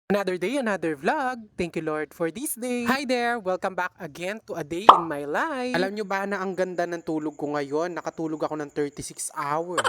Another day, another vlog. Thank you Lord for this day. Hi there! Welcome back again to a day in my life. Alam nyo ba na ang ganda ng tulog ko ngayon? Nakatulog ako ng 36 hours.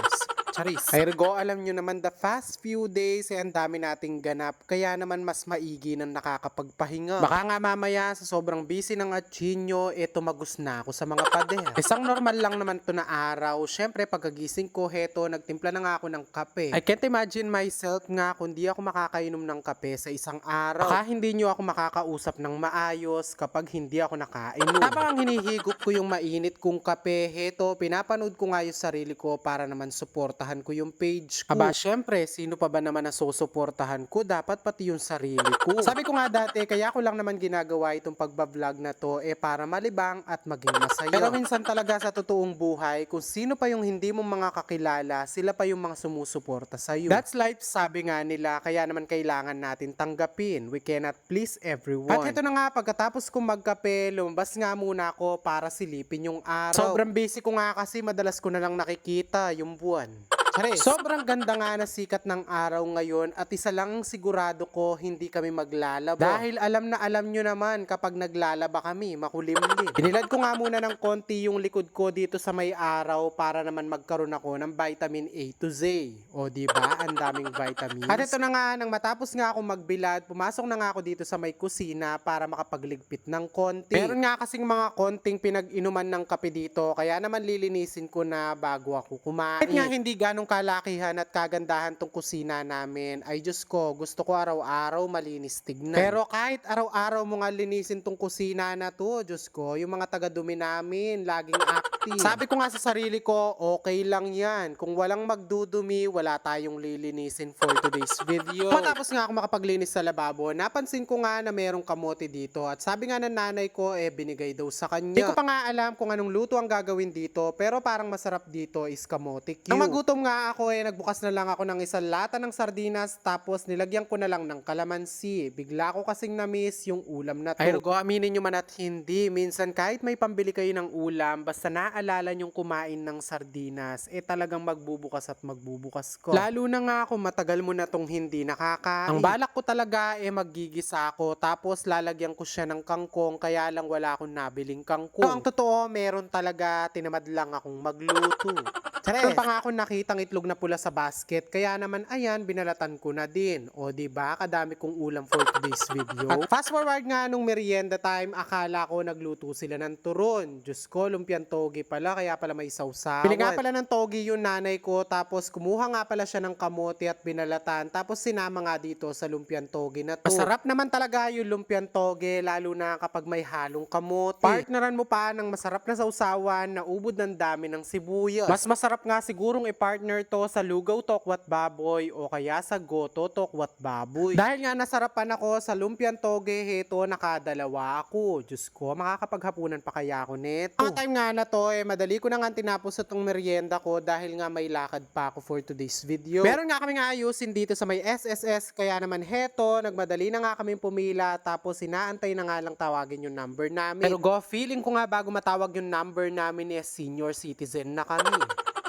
Charis. Ay Rigo, alam nyo naman the past few days ang dami nating ganap. Kaya naman mas maigi ng nakakapagpahinga. Baka nga mamaya sa sobrang busy ng atchinyo, tumagos na ako sa mga pader. Isang normal lang naman to na araw. Syempre pagkagising ko, heto, nagtimpla na nga ako ng kape. I can't imagine myself nga kung di ako makakainom ng kape sa isang araw. Baka hindi nyo ako makakausap ng maayos kapag hindi ako nakainom. Habang hinihigop ko yung mainit kong kape, heto, pinapanood ko nga yung sarili ko para naman suportahan ko yung page ko. Aba, syempre, sino pa ba naman na susuportahan ko? Dapat pati yung sarili ko. Sabi ko nga dati, kaya ko lang naman ginagawa itong pagbablog na to para malibang at maging masaya. Pero minsan talaga sa totoong buhay, kung sino pa yung hindi mo mga kakilala, sila pa yung mga sumusuporta sa'yo. That's life, sabi nga nila, kaya naman kailangan natin tanggapin. We cannot please everyone. At ito na nga, pagkatapos kong magkape, lumabas nga muna ako para silipin yung araw. Sobrang busy ko nga kasi madalas ko na lang nakikita yung buwan. Charis. Sobrang ganda nga na sikat ng araw ngayon at isa lang sigurado ko hindi kami maglalaba. Dahil alam nyo naman kapag naglalaba kami, makulimlim. Binilad ko nga muna ng konti yung likod ko dito sa may araw para naman magkaroon ako ng vitamin A to Z. O diba? Ang daming vitamins. At ito na nga, nang matapos nga ako magbilad, pumasok na nga ako dito sa may kusina para makapagligpit ng konti. Meron nga kasing mga konting pinag-inuman ng kape dito, kaya naman lilinisin ko na bago ako kumain. Kahit nga hindi ganong kalakihan at kagandahan tong kusina namin, ay Diyos ko, gusto ko araw-araw malinis tignan. Pero kahit araw-araw mo nga linisin tong kusina na to, Diyos ko, yung mga taga-dumi namin, laging active. Sabi ko nga sa sarili ko, okay lang yan. Kung walang magdudumi, wala tayong lilinisin for today's video. Matapos nga ako makapaglinis sa lababo, napansin ko nga na merong kamote dito at sabi nga ng nanay ko, binigay daw sa kanya. Hindi ko pa nga alam kung anong luto ang gagawin dito, pero parang masarap dito is kamote Q. Nang magutom nga ako nagbukas na lang ako ng isang lata ng sardinas tapos nilagyan ko na lang ng kalamansi. Bigla ko kasing na-miss yung ulam na to. Ay Rugo, aminin nyo man at hindi, minsan kahit may pambili kayo ng ulam, basta naaalala nyong kumain ng sardinas, talagang magbubukas at magbubukas ko. Lalo na nga kung matagal mo na tong hindi nakakain. Ang balak ko talaga maggigisa ako tapos lalagyan ko siya ng kangkong, kaya lang wala akong nabiling kangkong. Ang totoo, meron talaga, tinamad lang akong magluto. Meron pa nga akong nakitang itlog na pula sa basket, kaya naman ayan, binalatan ko na din. O diba, kadami kong ulam for today's video. At fast forward nga nung merienda time, akala ko nagluto sila ng turon. Diyos ko, lumpiang togi pala, kaya pala may sausawan. Bili nga pala ng togi yung nanay ko, tapos kumuha nga pala siya ng kamote at binalatan, tapos sinama nga dito sa lumpiang togi na to. Masarap naman talaga yung lumpiang togi, lalo na kapag may halong kamote. Partneran mo pa ng masarap na sausawan na ubod ng dami ng sibuyas. Mas masarap nga sigurong i-partner to sa lugaw tokwat baboy o kaya sa goto tokwat baboy. Dahil nga nasarapan ako sa lumpiang toge, heto, nakadalawa ako. Diyos ko, makakapaghapunan pa kaya ako neto. Ang time nga na to, madali ko na nga tinapos itong merienda ko dahil nga may lakad pa ako for today's video. Meron nga kami nga ayusin dito sa may SSS, kaya naman heto, nagmadali na nga kami pumila tapos inaantay na nga lang tawagin yung number namin. Pero feeling ko nga bago matawag yung number namin senior citizen na kami.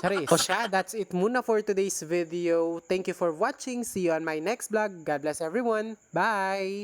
Charis. O siya, that's it muna for today's video. Thank you for watching. See you on my next vlog. God bless everyone. Bye!